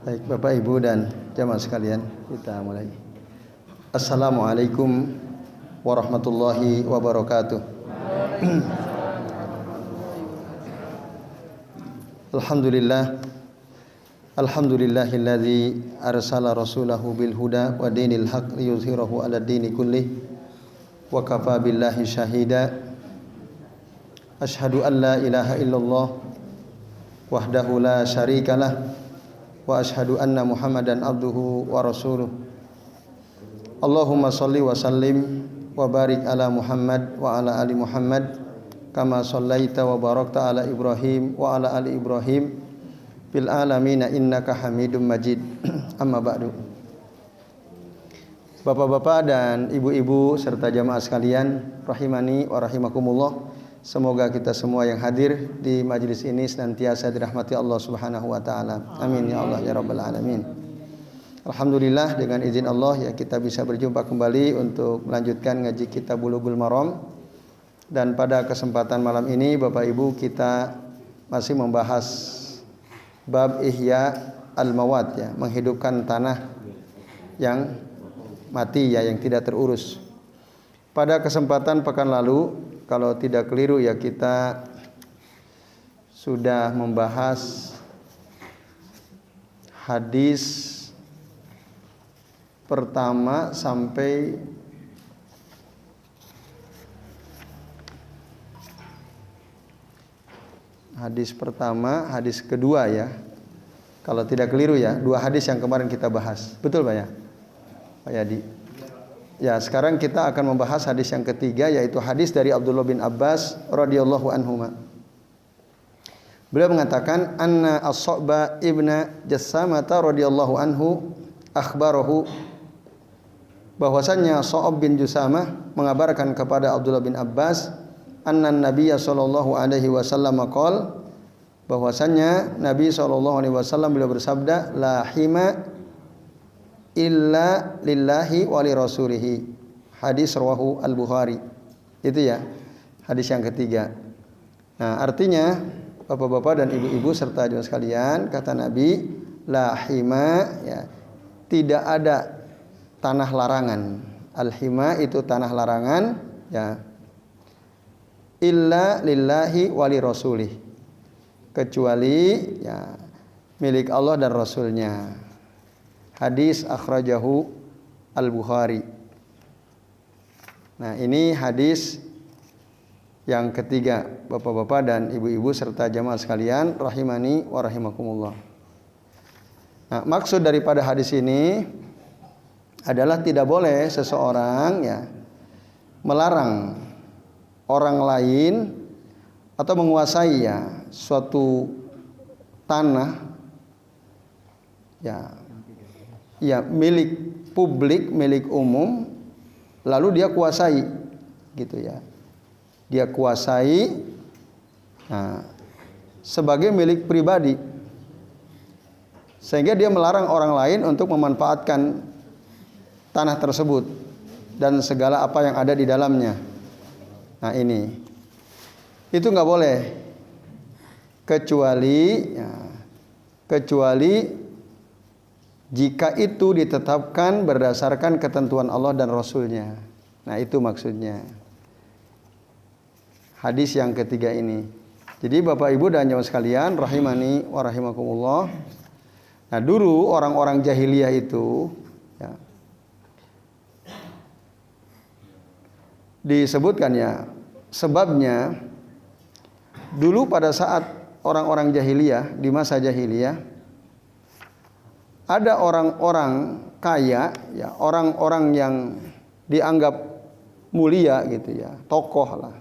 Baik, Bapak, Ibu, dan jamaah sekalian, kita mulai. Assalamualaikum warahmatullahi wabarakatuh. Alhamdulillahilladzi arsala rasulahu bil huda wa dinil haq liyuzhirahu 'ala dini kullih wa kafa billahi syahida. Asyhadu an la ilaha illallah wahdahu la syarikalah wa asyhadu anna Muhammadan abduhu wa rasuluh. Allahumma shalli wa sallim wa barik ala Muhammad wa ala ali Muhammad kama shallaita wa barakta ala Ibrahim wa ala ali Ibrahim fil alamin innaka Hamidum Majid. Amma ba'du. Bapak-bapak dan ibu-ibu serta jamaah sekalian rahimani wa rahimakumullah. Semoga kita semua yang hadir di majelis ini senantiasa dirahmati Allah Subhanahu wa taala. Amin ya Allah ya rabbal alamin. Alhamdulillah, dengan izin Allah ya kita bisa berjumpa kembali untuk melanjutkan ngaji kitab Bulughul Maram. Dan pada kesempatan malam ini Bapak Ibu, kita masih membahas bab ihya al-mawat ya, menghidupkan tanah yang mati ya, yang tidak terurus. Pada kesempatan pekan lalu, kalau tidak keliru ya, kita sudah membahas hadis pertama sampai hadis pertama, hadis kedua ya. Kalau tidak keliru ya, dua hadis yang kemarin kita bahas. Betul Pak ya? Pak Yadi. Ya, sekarang kita akan membahas hadis yang ketiga, yaitu hadis dari Abdullah bin Abbas radhiyallahu anhuma. Beliau mengatakan, anna as-Sa'ba ibna Jassamata radhiyallahu anhu akhbarahu, bahwasannya Sa'ab bin Jussamah mengabarkan kepada Abdullah bin Abbas, anna Nabiyya sallallahu alaihi wasallam qala, bahwasannya Nabi sallallahu alaihi wasallam beliau bersabda, la hima illa lillahi wa li rasulihi. Hadis rawahu al-Bukhari. Itu ya, hadis yang ketiga. Nah, artinya Bapak-bapak dan ibu-ibu serta jemaah sekalian, kata Nabi, la hima ya, tidak ada tanah larangan. Al-hima itu tanah larangan ya, illa lillahi wa li rasulih, kecuali ya milik Allah dan Rasulnya. Hadis akhrajahu al-Bukhari. Nah, ini hadis yang ketiga, Bapak-bapak dan ibu-ibu serta jamaah sekalian rahimani wa rahimakumullah. Nah, maksud daripada hadis ini adalah tidak boleh seseorang ya melarang orang lain atau menguasai ya suatu tanah ya milik publik, milik umum, lalu dia kuasai gitu ya. Dia kuasai sebagai milik pribadi, sehingga dia melarang orang lain untuk memanfaatkan tanah tersebut dan segala apa yang ada di dalamnya. Nah, ini itu nggak boleh, kecuali jika itu ditetapkan berdasarkan ketentuan Allah dan Rasulnya. Nah, itu maksudnya hadis yang ketiga ini. Jadi Bapak Ibu dan jemaah sekalian rahimani wa rahimakumullah. Nah, dulu orang-orang jahiliyah itu ya, disebutkan ya, sebabnya dulu pada saat orang-orang jahiliyah, di masa jahiliyah, ada orang-orang kaya ya, orang-orang yang dianggap mulia gitu ya, tokoh lah.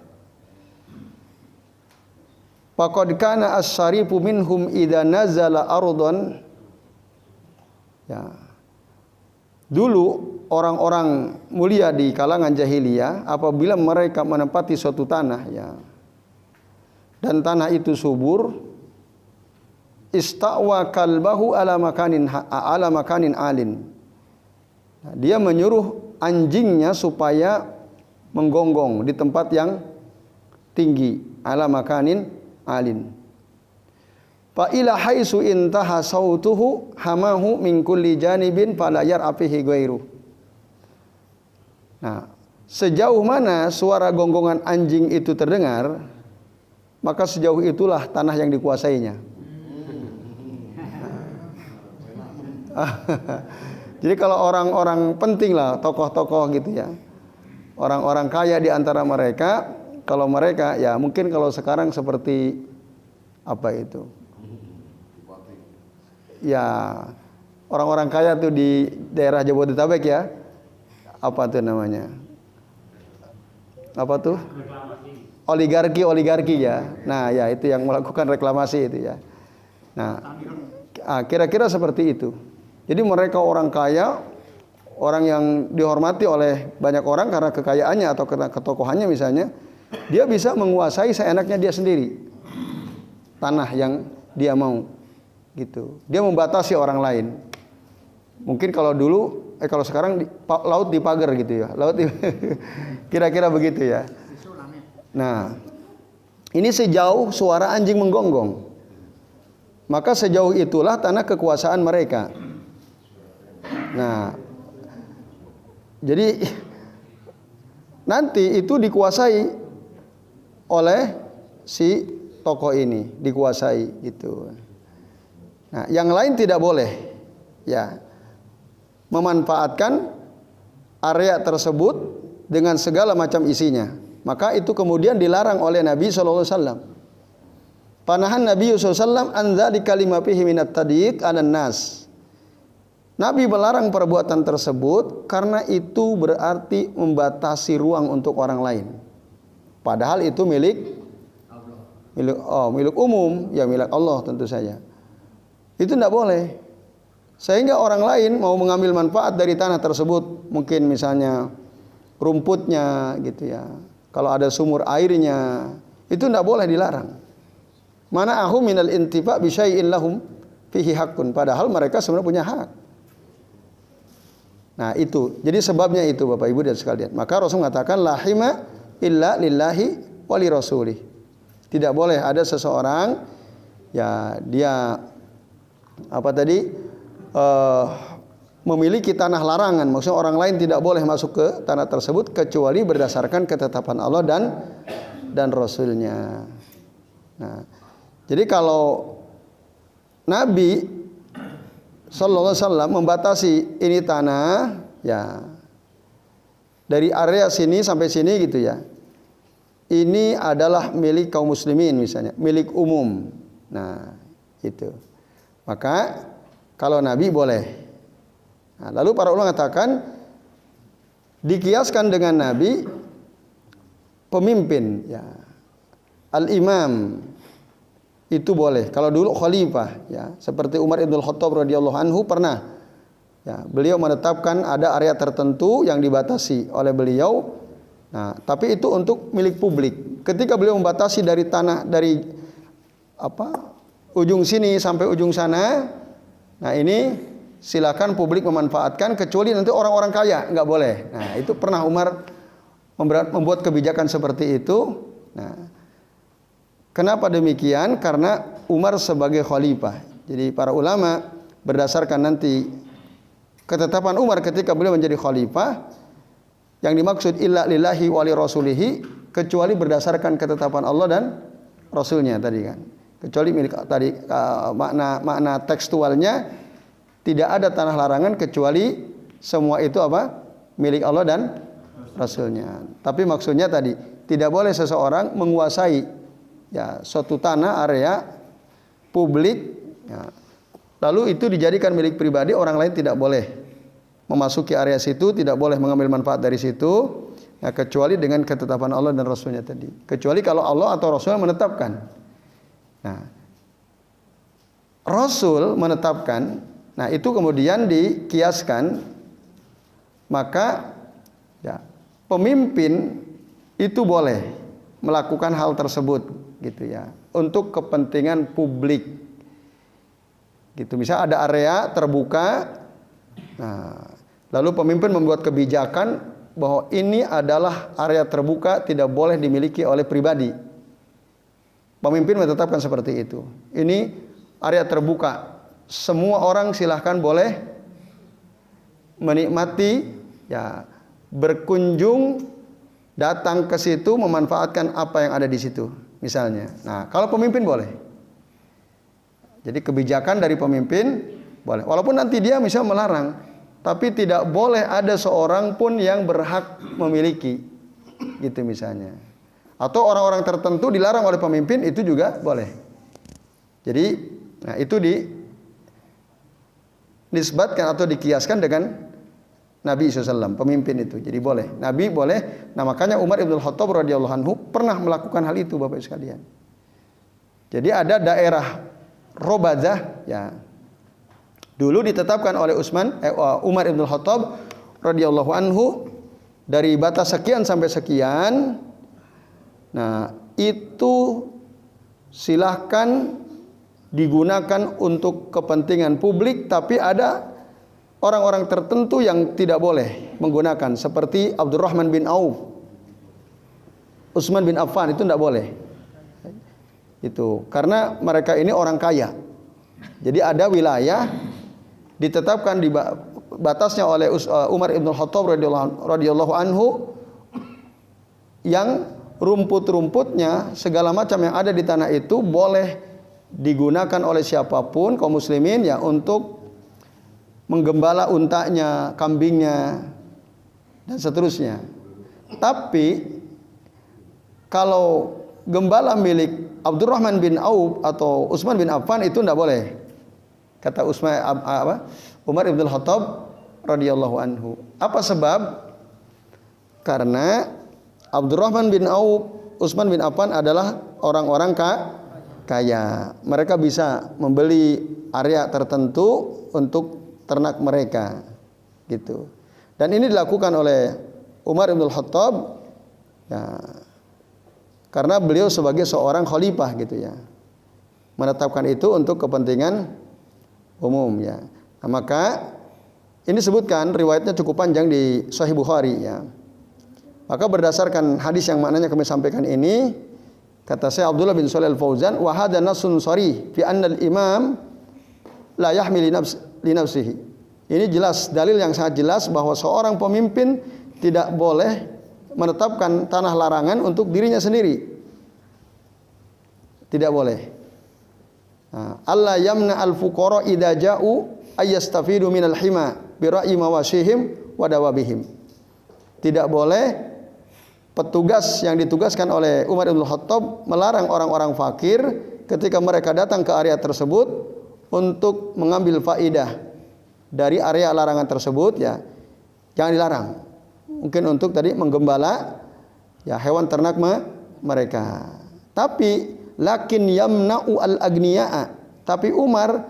Faqad kana as-sarifu minhum idza nazala ardhan ya. Dulu orang-orang mulia di kalangan jahiliyah, apabila mereka menempati suatu tanah ya, dan tanah itu subur, ista'wa kalbahu ala makanin alin. Nah, dia menyuruh anjingnya supaya menggonggong di tempat yang tinggi, ala makanin alin. Fa ila haitsu intaha sautuhu hamahu min kulli janibin fala yar'afihi ghairu. Nah, sejauh mana suara gonggongan anjing itu terdengar, maka sejauh itulah tanah yang dikuasainya. Jadi kalau orang-orang penting lah, tokoh-tokoh gitu ya, orang-orang kaya di antara mereka, kalau mereka ya mungkin kalau sekarang seperti apa itu, ya orang-orang kaya tuh di daerah Jabodetabek ya, apa tuh namanya, apa tuh, oligarki ya. Nah ya itu yang melakukan reklamasi itu ya. Nah kira-kira seperti itu. Jadi mereka orang kaya, orang yang dihormati oleh banyak orang karena kekayaannya atau karena ketokohannya misalnya, dia bisa menguasai seenaknya dia sendiri tanah yang dia mau, gitu. Dia membatasi orang lain. Mungkin kalau dulu, kalau sekarang laut dipagar gitu ya, kira-kira begitu ya. Nah, ini sejauh suara anjing menggonggong, maka sejauh itulah tanah kekuasaan mereka. Nah, jadi nanti itu dikuasai oleh si tokoh ini, dikuasai gitu. Nah, yang lain tidak boleh ya memanfaatkan area tersebut dengan segala macam isinya. Maka itu kemudian dilarang oleh Nabi sallallahu alaihi wasallam. Panahan Nabi sallallahu alaihi wasallam an dzalika lima fihi minat tadiq 'alan nas. Nabi melarang perbuatan tersebut karena itu berarti membatasi ruang untuk orang lain. Padahal itu milik umum, ya milik Allah tentu saja. Itu tidak boleh. Sehingga orang lain mau mengambil manfaat dari tanah tersebut, mungkin misalnya rumputnya gitu ya. Kalau ada sumur airnya, itu tidak boleh dilarang. Mana ahum minal intifa bi syai'in lahum fihi haqqun. Padahal mereka sebenarnya punya hak. Nah itu, jadi sebabnya itu Bapak Ibu dan sekalian. Maka Rasul mengatakan lahima illa lillahi wali rasulih. Tidak boleh ada seseorang ya dia apa tadi memiliki tanah larangan. Maksudnya orang lain tidak boleh masuk ke tanah tersebut kecuali berdasarkan ketetapan Allah dan Rasulnya. Nah, jadi kalau Nabi Sallallahu Alaihi Wasallam membatasi ini tanah ya dari area sini sampai sini gitu ya. Ini adalah milik kaum muslimin misalnya, milik umum. Nah, itu. Maka kalau Nabi boleh. Nah, lalu para ulama mengatakan dikiaskan dengan Nabi pemimpin ya. Al-imam itu boleh. Kalau dulu khalifah ya, seperti Umar Ibn Khattab radhiyallahu anhu pernah ya, beliau menetapkan ada area tertentu yang dibatasi oleh beliau. Nah, tapi itu untuk milik publik. Ketika beliau membatasi dari tanah dari ujung sini sampai ujung sana, nah ini silakan publik memanfaatkan kecuali nanti orang-orang kaya nggak boleh. Nah, itu pernah Umar membuat kebijakan seperti itu. Nah, kenapa demikian? Karena Umar sebagai khalifah. Jadi para ulama berdasarkan nanti ketetapan Umar ketika beliau menjadi khalifah, yang dimaksud illa lillahi wali rasulihi, kecuali berdasarkan ketetapan Allah dan Rasulnya tadi kan. Kecuali milik tadi makna tekstualnya tidak ada tanah larangan kecuali semua itu apa? Milik Allah dan Rasulnya. Tapi maksudnya tadi tidak boleh seseorang menguasai ya suatu tanah area publik ya, lalu itu dijadikan milik pribadi, orang lain tidak boleh memasuki area situ, tidak boleh mengambil manfaat dari situ ya, kecuali dengan ketetapan Allah dan Rasulnya tadi, kecuali kalau Allah atau Rasulnya menetapkan. Nah, Rasul menetapkan, nah itu kemudian dikiaskan, maka ya, pemimpin itu boleh melakukan hal tersebut gitu ya, untuk kepentingan publik gitu. Misal ada area terbuka, nah, lalu pemimpin membuat kebijakan bahwa ini adalah area terbuka, tidak boleh dimiliki oleh pribadi. Pemimpin menetapkan seperti itu. Ini area terbuka. Semua orang silahkan boleh menikmati, ya, berkunjung, datang ke situ, memanfaatkan apa yang ada di situ, misalnya. Nah, kalau pemimpin boleh. Jadi kebijakan dari pemimpin boleh. Walaupun nanti dia misalnya melarang, tapi tidak boleh ada seorang pun yang berhak memiliki, gitu misalnya. Atau orang-orang tertentu dilarang oleh pemimpin, itu juga boleh. Jadi, nah itu dinisbatkan atau dikiaskan dengan Nabi SAW, pemimpin itu. Jadi boleh, Nabi boleh. Nah makanya Umar ibn Khattab radhiyallahu anhu pernah melakukan hal itu, Bapak sekalian. Jadi ada daerah Robazah, ya, dulu ditetapkan oleh Umar ibn Khattab radhiyallahu anhu dari batas sekian sampai sekian. Nah itu silahkan digunakan untuk kepentingan publik, tapi ada orang-orang tertentu yang tidak boleh menggunakan, seperti Abdurrahman bin Auf, Utsman bin Affan, itu tidak boleh. Itu karena mereka ini orang kaya. Jadi ada wilayah ditetapkan di batasnya oleh Umar ibn Khattab radhiyallahu anhu, yang rumput-rumputnya segala macam yang ada di tanah itu boleh digunakan oleh siapapun kaum muslimin, ya, untuk menggembala untanya, kambingnya, dan seterusnya. Tapi kalau gembala milik Abdurrahman bin Auf atau Utsman bin Affan itu tidak boleh, kata Umar ibn Khattab radhiyallahu anhu. Apa sebab? Karena Abdurrahman bin Auf, Utsman bin Affan adalah orang-orang kaya. Mereka bisa membeli area tertentu untuk ternak mereka, gitu. Dan ini dilakukan oleh Umar ibn Khattab, ya, karena beliau sebagai seorang khalifah, gitu ya, menetapkan itu untuk kepentingan umum, ya. Nah, maka ini disebutkan riwayatnya cukup panjang di Sahih Bukhari, ya. Maka berdasarkan hadis yang maknanya kami sampaikan ini, kata saya Abdullah bin Shalih Al-Fauzan, wa hadza nasun sharih fi anna al-imam la yahmil li nafsihi. Ini jelas, dalil yang sangat jelas bahwa seorang pemimpin tidak boleh menetapkan tanah larangan untuk dirinya sendiri. Tidak boleh. Allah yamna al-fuqara idza ja'u ayastafidu minal hima bi ra'yi mawashihim wa dawabihim. Tidak boleh petugas yang ditugaskan oleh Umar bin Khattab melarang orang-orang fakir ketika mereka datang ke area tersebut untuk mengambil faidah dari area larangan tersebut, ya, jangan dilarang. Mungkin untuk tadi menggembala, ya, hewan ternak mereka. Tapi lakin yamna'u al-agniya'a. Tapi Umar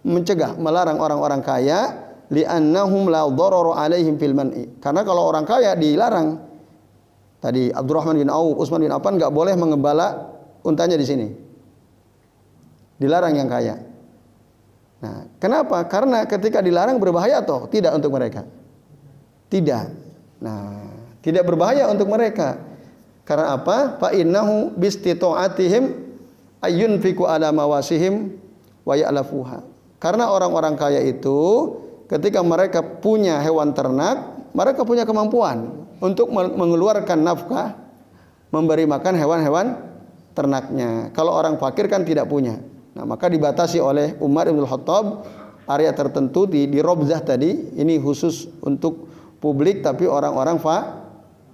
mencegah, melarang orang-orang kaya, li'annahum la dharara 'alaihim fil man'i. Karena kalau orang kaya dilarang. Tadi Abdurrahman bin Auf, Utsman bin Affan enggak boleh mengembala untanya di sini. Dilarang yang kaya. Nah, kenapa? Karena ketika dilarang berbahaya atau tidak untuk mereka? Tidak. Nah, tidak berbahaya untuk mereka. Karena apa? Fa innahu bistita'atihim ayyunfiqu ala mawasihim wa ya'lafuha. Karena orang-orang kaya itu ketika mereka punya hewan ternak, mereka punya kemampuan untuk mengeluarkan nafkah, memberi makan hewan-hewan ternaknya. Kalau orang fakir kan tidak punya. Nah, maka dibatasi oleh Umar bin Khattab area tertentu di Robzah tadi, ini khusus untuk publik tapi orang-orang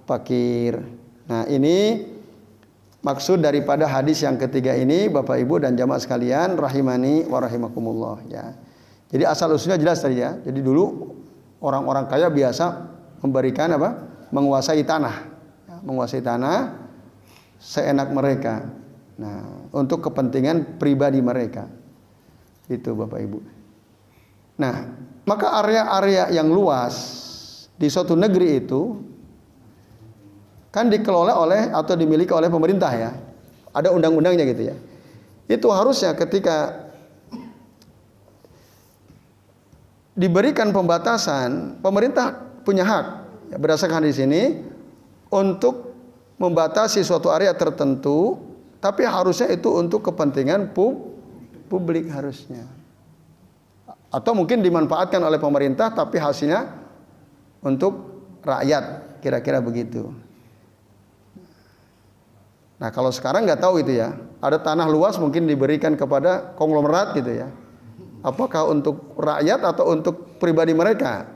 fakir. Nah, ini maksud daripada hadis yang ketiga ini, Bapak Ibu dan jamaah sekalian rahimani wa rahimakumullah, ya. Jadi asal usulnya jelas tadi, ya. Jadi dulu orang-orang kaya biasa memberikan apa? Menguasai tanah. Ya, menguasai tanah seenak mereka. Nah, untuk kepentingan pribadi mereka. Itu Bapak Ibu. Nah, maka area-area yang luas di suatu negeri itu kan dikelola oleh atau dimiliki oleh pemerintah, ya. Ada undang-undangnya, gitu ya. Itu harusnya ketika diberikan pembatasan, pemerintah punya hak, ya, berdasarkan di sini untuk membatasi suatu area tertentu, tapi harusnya itu untuk kepentingan publik harusnya. Atau mungkin dimanfaatkan oleh pemerintah tapi hasilnya untuk rakyat, kira-kira begitu. Nah kalau sekarang nggak tahu itu ya, ada tanah luas mungkin diberikan kepada konglomerat gitu ya. Apakah untuk rakyat atau untuk pribadi mereka?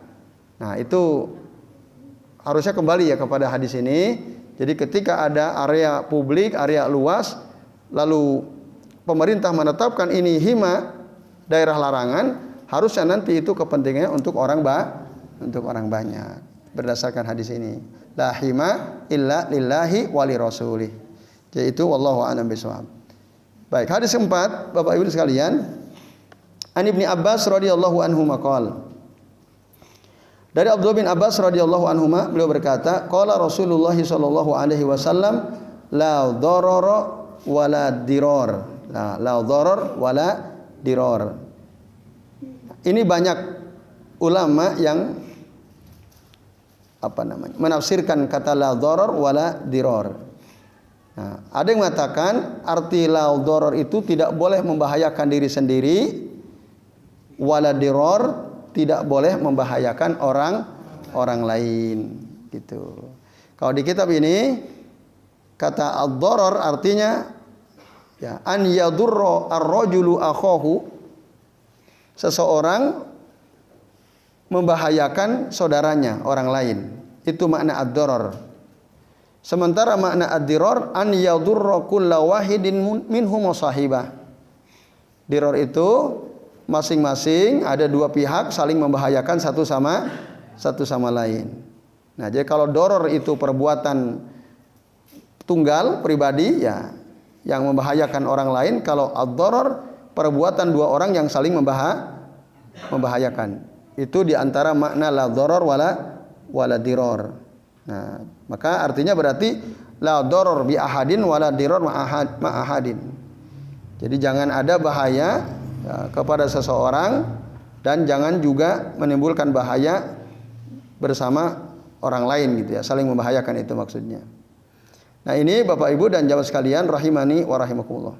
Nah itu harusnya kembali ya kepada hadis ini. Jadi ketika ada area publik, area luas, lalu pemerintah menetapkan ini hima, daerah larangan, harusnya nanti itu kepentingannya untuk orang banyak. Berdasarkan hadis ini, la hima illa lillahi wali rasulih. Yaitu wallahu a'lam bishawab. Baik, hadis keempat, Bapak Ibu sekalian, An Ibnu Abbas radhiyallahu anhu maqal. Dari Abdullah bin Abbas radhiyallahu anhu beliau berkata, qala Rasulullah sallallahu alaihi wasallam, la dharara wala dirar. La dharar wala dirar. Ini banyak ulama yang menafsirkan kata la dharar wala dirar. Nah, ada yang mengatakan arti la dharar itu tidak boleh membahayakan diri sendiri, wala dirar tidak boleh membahayakan orang lain gitu. Kalau di kitab ini kata ad-dharar artinya ya an yadurra ar-rajulu akhahu, seseorang membahayakan saudaranya orang lain. Itu makna ad-dharar. Sementara makna ad-dirar an yadurra kulla wahidin minhum sahibah. Dirar itu masing-masing ada dua pihak saling membahayakan satu sama lain. Nah, jadi kalau doror itu perbuatan tunggal pribadi ya yang membahayakan orang lain, kalau ad-dharar perbuatan dua orang yang saling membahayakan. Itu diantara makna la dharar wala dirar. Nah, maka artinya berarti la dharar bi ahadin wala dirar ma ahadin. Jadi jangan ada bahaya ya, kepada seseorang dan jangan juga menimbulkan bahaya bersama orang lain gitu ya, saling membahayakan itu maksudnya. Nah, ini Bapak Ibu dan jamaah sekalian rahimani wa rahimakumullah.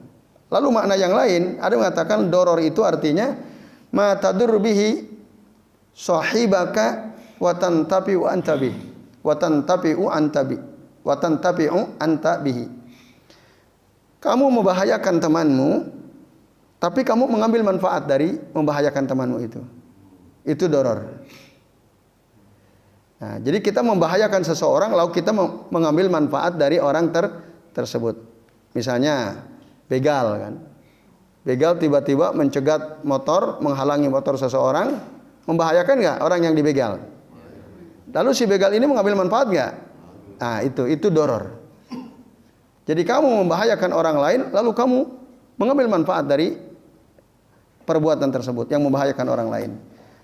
Lalu makna yang lain, ada mengatakan doror itu artinya ma tadur bihi sahibaka wa tantafi'u anta bihi. Watantapi'u anta bihi. Kamu membahayakan temanmu, tapi kamu mengambil manfaat dari membahayakan temanmu itu. Itu doror. Nah, jadi kita membahayakan seseorang, lalu kita mengambil manfaat dari orang tersebut. Misalnya begal kan. Begal tiba-tiba mencegat motor, menghalangi motor seseorang, membahayakan nggak orang yang dibegal? Lalu si begal ini mengambil manfaat nggak? Nah, itu doror. Jadi kamu membahayakan orang lain, lalu kamu mengambil manfaat dari perbuatan tersebut yang membahayakan orang lain.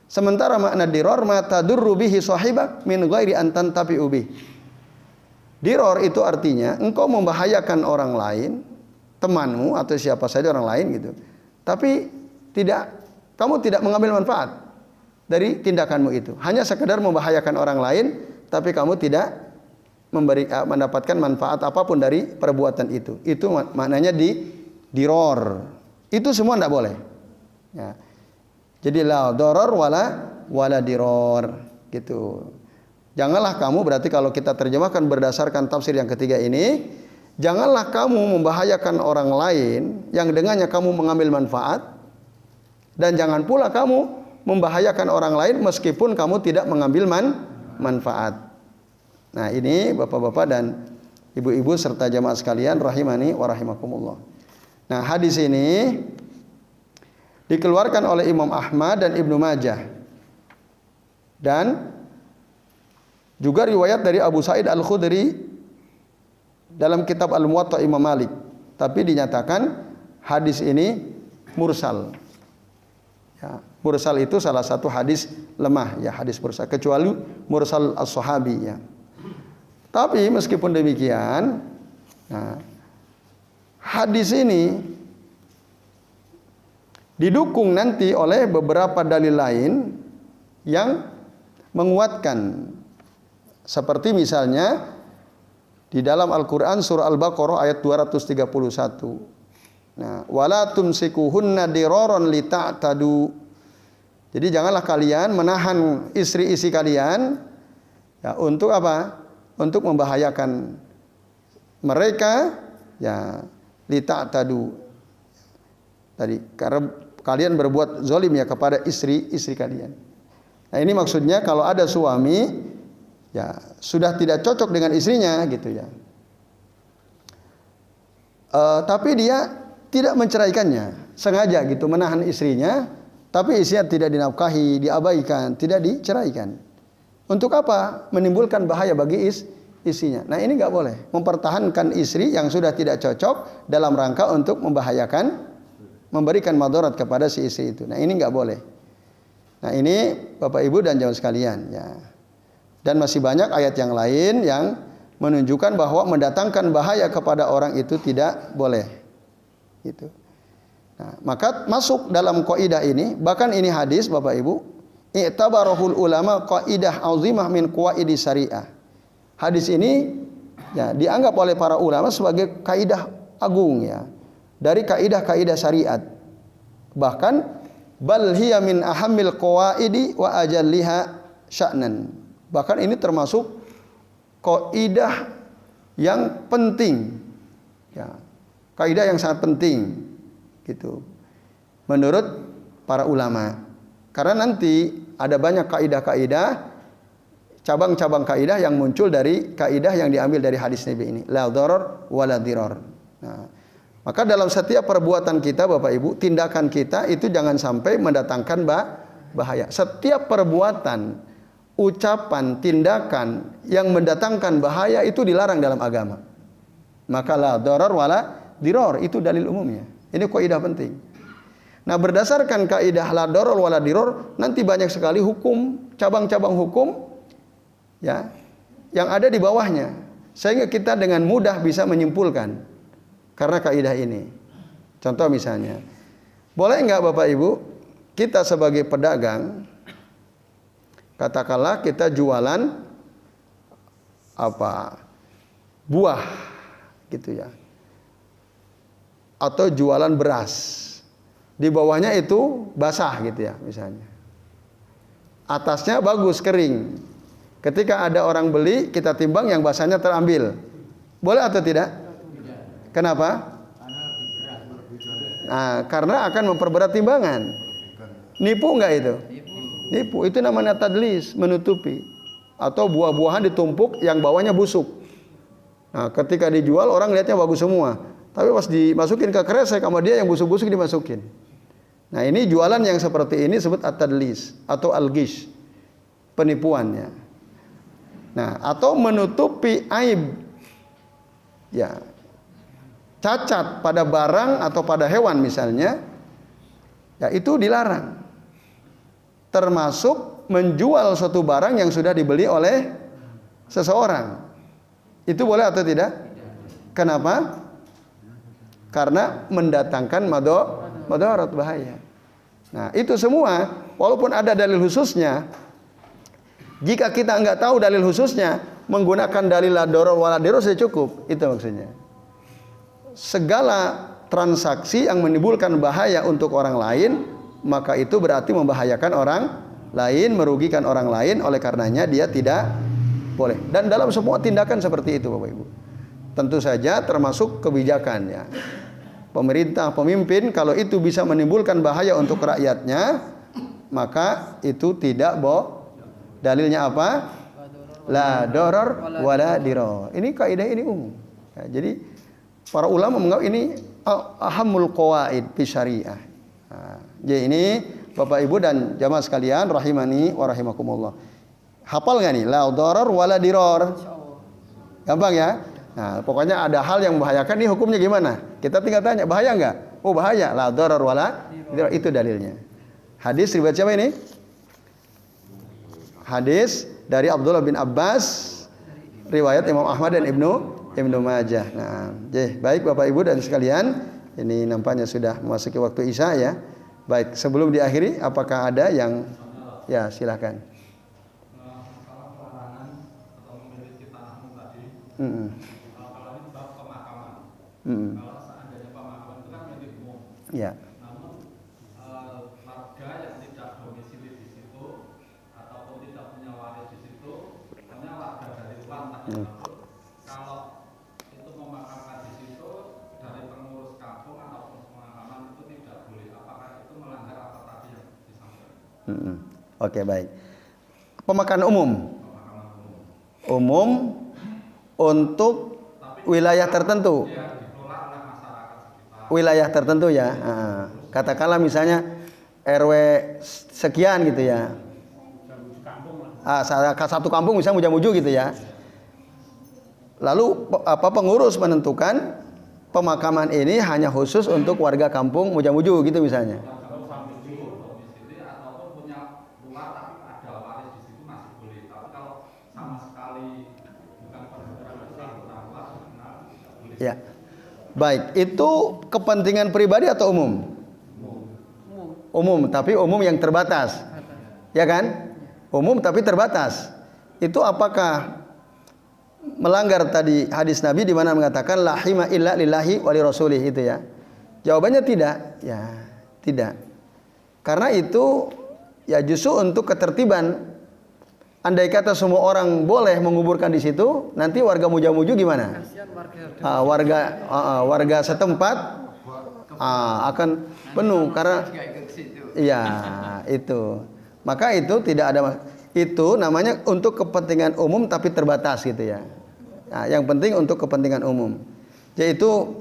Sementara makna diror ma tadurru bihi sahibak min ghairi an tantafi'u bih. Diror itu artinya engkau membahayakan orang lain, temanmu atau siapa saja orang lain gitu. Tapi kamu tidak mengambil manfaat dari tindakanmu itu. Hanya sekedar membahayakan orang lain, tapi kamu tidak mendapatkan manfaat apapun dari perbuatan itu. Itu maknanya diror. Itu semua tidak boleh. Ya. Jadi la doror wala diror gitu. Janganlah kamu, berarti kalau kita terjemahkan berdasarkan tafsir yang ketiga ini, janganlah kamu membahayakan orang lain yang dengannya kamu mengambil manfaat, dan jangan pula kamu membahayakan orang lain meskipun kamu tidak mengambil manfaat. Nah, ini Bapak-bapak dan Ibu-ibu serta jamaah sekalian rahimani wa rahimakumullah. Nah, hadis ini dikeluarkan oleh Imam Ahmad dan Ibnu Majah. Dan juga riwayat dari Abu Sa'id Al-Khudri dalam kitab Al-Muwatta Imam Malik. Tapi dinyatakan hadis ini mursal. Ya, mursal itu salah satu hadis lemah ya, hadis mursal, kecuali mursal as-sahabi ya. Tapi meskipun demikian, nah, hadis ini didukung nanti oleh beberapa dalil lain yang menguatkan, seperti misalnya di dalam Al-Quran surah Al-Baqarah ayat 231. Nah, wala tumsikuhunna diraron lita'tadu. Jadi janganlah kalian menahan istri-istri kalian ya untuk apa? Untuk membahayakan mereka ya, lita'tadu. Tadi karena kalian berbuat zalim ya kepada istri-istri kalian. Nah, ini maksudnya kalau ada suami ya sudah tidak cocok dengan istrinya gitu ya. Tapi dia tidak menceraikannya, sengaja gitu menahan istrinya, tapi istrinya tidak dinafkahi, diabaikan, tidak diceraikan. Untuk apa? Menimbulkan bahaya bagi istrinya. Nah, ini nggak boleh. Mempertahankan istri yang sudah tidak cocok dalam rangka untuk membahayakan, memberikan madarat kepada si istri itu. Nah, ini nggak boleh. Nah, ini Bapak Ibu dan jamaah sekalian ya. Dan masih banyak ayat yang lain yang menunjukkan bahwa mendatangkan bahaya kepada orang itu tidak boleh. Gitu. Nah, maka masuk dalam kaidah ini, bahkan ini hadis Bapak Ibu, i'tabarahul ulama qaidah azimah min qawaidi syariah. Hadis ini ya dianggap oleh para ulama sebagai kaidah agung ya dari kaidah-kaidah syariat. Bahkan bal hiya min ahammil qawaidi wa ajalliha sya'nan. Bahkan ini termasuk kaidah yang penting. Ya. Kaidah yang sangat penting gitu menurut para ulama, karena nanti ada banyak kaidah-kaidah, cabang-cabang kaidah yang muncul dari kaidah yang diambil dari hadis Nabi ini, la dharar wala dirar. Nah, maka dalam setiap perbuatan kita Bapak Ibu, tindakan kita itu jangan sampai mendatangkan bahaya. Setiap perbuatan, ucapan, tindakan yang mendatangkan bahaya itu dilarang dalam agama. Maka la dharar wala diror itu dalil umumnya. Ini kaidah penting. Nah, berdasarkan kaidah la darar wala diror, nanti banyak sekali hukum, cabang-cabang hukum ya yang ada di bawahnya. Sehingga kita dengan mudah bisa menyimpulkan karena kaidah ini. Contoh misalnya, boleh enggak Bapak Ibu, kita sebagai pedagang katakanlah kita jualan apa? Buah gitu ya. Atau jualan beras, di bawahnya itu basah gitu ya misalnya, atasnya bagus kering. Ketika ada orang beli, kita timbang yang basahnya terambil, boleh atau tidak? Kenapa? Nah, karena akan memperberat timbangan. Nipu enggak itu? Nipu, itu namanya tadlis, menutupi. Atau buah-buahan ditumpuk yang bawahnya busuk. Nah, ketika dijual orang lihatnya bagus semua, tapi pas dimasukin ke kresek sama dia yang busuk-busuk dimasukin. Nah, ini jualan yang seperti ini disebut at-tadlis atau al-ghish, penipuannya. Nah, atau menutupi aib ya, cacat pada barang atau pada hewan misalnya, ya itu dilarang. Termasuk menjual suatu barang yang sudah dibeli oleh seseorang. Itu boleh atau tidak? Kenapa? Karena mendatangkan madarat, bahaya. Nah, itu semua walaupun ada dalil khususnya, jika kita enggak tahu dalil khususnya, menggunakan dalil la darar wala dirar sudah cukup. Itu maksudnya. Segala transaksi yang menimbulkan bahaya untuk orang lain, maka itu berarti membahayakan orang lain, merugikan orang lain, oleh karenanya dia tidak boleh. Dan dalam semua tindakan seperti itu Bapak Ibu. Tentu saja termasuk kebijakan ya. Pemerintah, pemimpin kalau itu bisa menimbulkan bahaya untuk rakyatnya, maka itu tidak dalilnya apa? La darar wala dirar. Ini kaidah ini umum. Ya, jadi para ulama menganggap ini ahamul qawaid fi syariah. Nah, jadi ini Bapak Ibu dan jamaah sekalian rahimani wa rahimakumullah. Hafal enggak nih? La darar wala dirar. Gampang ya? Nah, pokoknya ada hal yang membahayakan, nih hukumnya gimana? Kita tinggal tanya, bahaya enggak? Oh, bahaya. La darar wala dirar, itu dalilnya. Hadis riwayat siapa ini? Hadis dari Abdullah bin Abbas, riwayat Imam Ahmad dan Ibnu Majah. Nah, baik Bapak Ibu dan sekalian, ini nampaknya sudah memasuki waktu Isya ya. Baik, sebelum diakhiri, apakah ada yang ya silakan. Kalau seandainya pemakaman itu kan Ya. Namun warga yang tidak domisili di situ ataupun tidak punya waris di situ, hanya warga dari luar tadi kalau itu memakamkan di situ dari pengurus kampung ataupun pemakaman itu tidak boleh. Apakah itu melanggar apa tadi yang disampaikan? Oke, baik. Pemakaman umum. Umum untuk wilayah tertentu. Wilayah tertentu ya. Katakanlah misalnya RW sekian gitu ya. Satu kampung misalnya Mujamuju gitu ya. Lalu pengurus menentukan pemakaman ini hanya khusus untuk warga kampung Mujamuju gitu misalnya. Ya. Baik, itu kepentingan pribadi atau umum? Umum, tapi umum yang terbatas. Ya kan? Umum tapi terbatas. Itu apakah melanggar tadi hadis Nabi di mana mengatakan la hima illa lillahi wa li rasulih itu ya? Jawabannya tidak. Ya, tidak. Karena itu ya justru untuk ketertiban. Andai kata semua orang boleh menguburkan di situ, nanti warga Mujamuju gimana? Warga setempat akan penuh karena iya itu. Maka itu tidak ada, itu namanya untuk kepentingan umum tapi terbatas gitu ya. Nah, yang penting untuk kepentingan umum. Yaitu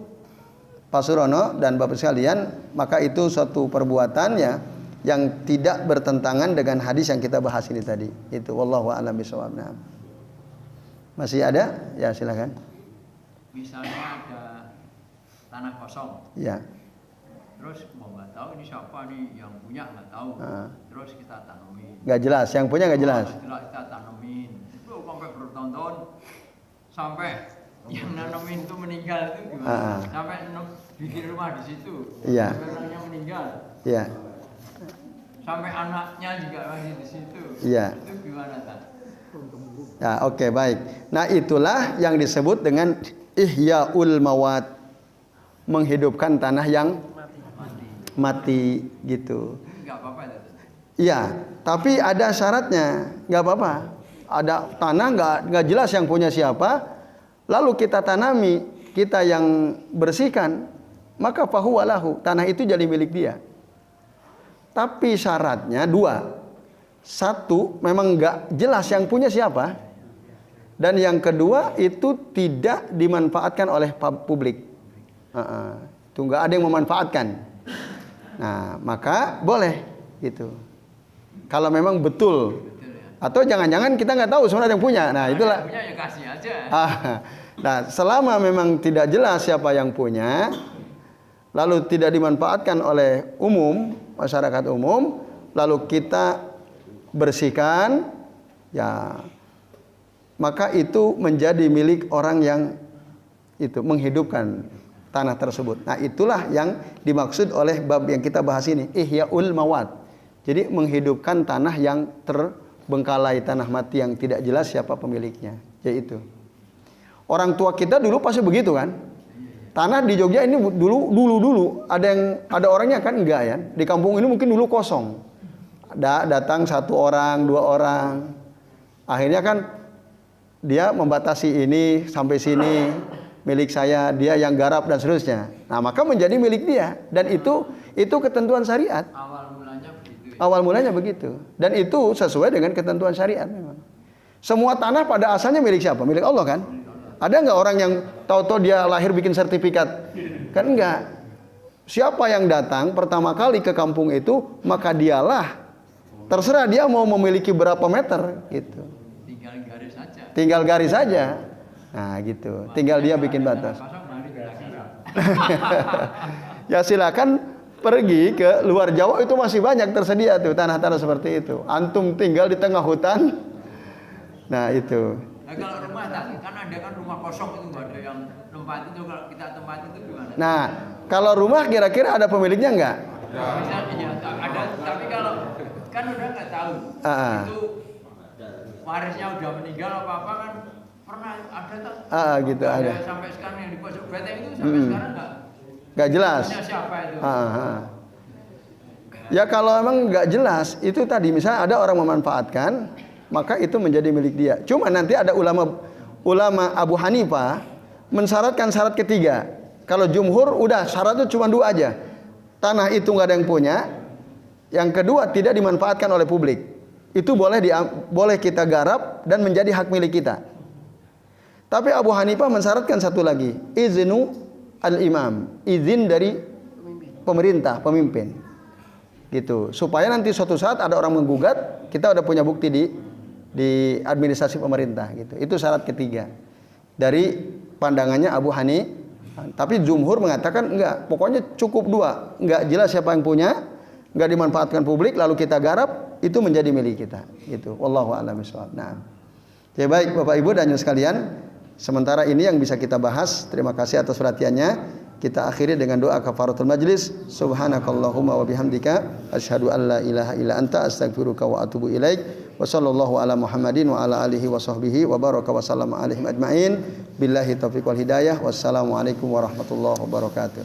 Pak Surono dan Bapak sekalian, maka itu suatu perbuatan ya yang tidak bertentangan dengan hadis yang kita bahas ini tadi. Itu wallahu a'lam bishawab. Masih ada? Ya, silakan. Misalnya ada tanah kosong. Ya. Terus mau nggak tahu ini siapa nih yang punya nggak tahu. Terus kita tanamin. Nggak jelas, yang punya nggak jelas. Setelah kita tanamin, itu sampai bertahun-tahun sampai yang nanamin itu meninggal itu gimana? Sampai bikin rumah di situ. Iya. Sampai orangnya meninggal. Iya. Sampai anaknya juga masih di situ. Iya. Itu gimana tak? Ya, oke, baik. Nah, itulah yang disebut dengan ihyaul mawat, menghidupkan tanah yang mati gitu. Enggak apa-apa itu. Iya, tapi ada syaratnya. Enggak apa-apa. Ada tanah enggak jelas yang punya siapa, lalu kita tanami, kita yang bersihkan, maka fahuwa lahu, tanah itu jadi milik dia. Tapi syaratnya dua. Satu, memang enggak jelas yang punya siapa. Dan yang kedua, itu tidak dimanfaatkan oleh publik. Itu enggak ada yang memanfaatkan. Nah, maka boleh gitu. Kalau memang betul. Atau jangan-jangan kita nggak tahu sebenarnya yang punya. Nah, itulah. Punya ya kasih aja. Nah, selama memang tidak jelas siapa yang punya, lalu tidak dimanfaatkan oleh umum, masyarakat umum, lalu kita bersihkan, ya, maka itu menjadi milik orang yang itu menghidupkan tanah tersebut. Nah, itulah yang dimaksud oleh bab yang kita bahas ini, ihyaul mawat. Jadi menghidupkan tanah yang terbengkalai, tanah mati yang tidak jelas siapa pemiliknya. Yaitu orang tua kita dulu pasti begitu kan? Tanah di Jogja ini dulu ada orangnya kan enggak ya? Di kampung ini mungkin dulu kosong. Datang satu orang, dua orang. Akhirnya kan dia membatasi ini sampai sini milik saya, dia yang garap dan seterusnya. Nah, maka menjadi milik dia dan itu ketentuan syariat. Awal mulanya begitu. Dan itu sesuai dengan ketentuan syariat memang. Semua tanah pada asalnya milik siapa? Milik Allah kan? Ada nggak orang yang tahu-tahu dia lahir bikin sertifikat? Kan enggak. Siapa yang datang pertama kali ke kampung itu, maka dialah. Terserah dia mau memiliki berapa meter gitu. Tinggal garis saja. Nah, gitu. Tinggal dia bikin batas. Ya, silakan pergi ke luar Jawa, itu masih banyak tersedia tuh tanah-tanah seperti itu. Antum tinggal di tengah hutan. Nah, itu. Nah, kalau rumah kan ada kan rumah kosong itu nggak ada yang tempat itu, kalau kita tempat itu gimana? Nah, kalau rumah kira-kira ada pemiliknya nggak? Ya, ada, tapi kalau kan udah nggak tahu. Itu warisnya udah meninggal apa kan pernah ada tak? Gitu ada. Sampai sekarang yang di pojok Beteng itu sampai sekarang Nggak jelas. Siapa itu? Ya kalau emang nggak jelas, itu tadi misalnya ada orang memanfaatkan, maka itu menjadi milik dia. Cuma nanti ada ulama Abu Hanifah mensyaratkan syarat ketiga. Kalau jumhur udah syaratnya cuma 2 aja. Tanah itu nggak ada yang punya. Yang kedua tidak dimanfaatkan oleh publik. Itu boleh kita garap dan menjadi hak milik kita. Tapi Abu Hanifah mensyaratkan satu lagi, iznu al-imam, izin dari pemerintah, pemimpin. Gitu. Supaya nanti suatu saat ada orang menggugat, kita udah punya bukti di administrasi pemerintah gitu. Itu syarat ketiga. Dari pandangannya Abu Hanifah. Tapi jumhur mengatakan enggak, pokoknya cukup 2. Enggak jelas siapa yang punya, enggak dimanfaatkan publik, lalu kita garap, itu menjadi milik kita. Gitu. Wallahu a'lam bishawab. Nah. Ya baik Bapak Ibu dan sekalian, sementara ini yang bisa kita bahas. Terima kasih atas perhatiannya. Kita akhiri dengan doa kafaratul majlis. Subhanakallahumma wa bihamdika asyhadu an la ilaha illa anta astaghfiruka wa atubu ilaik. Wa sallallahu ala Muhammadin wa ala alihi wa sahbihi wa baraka wa sallama alaihim ajmain. Billahi taufiq wal hidayah. Wassalamualaikum warahmatullahi wabarakatuh.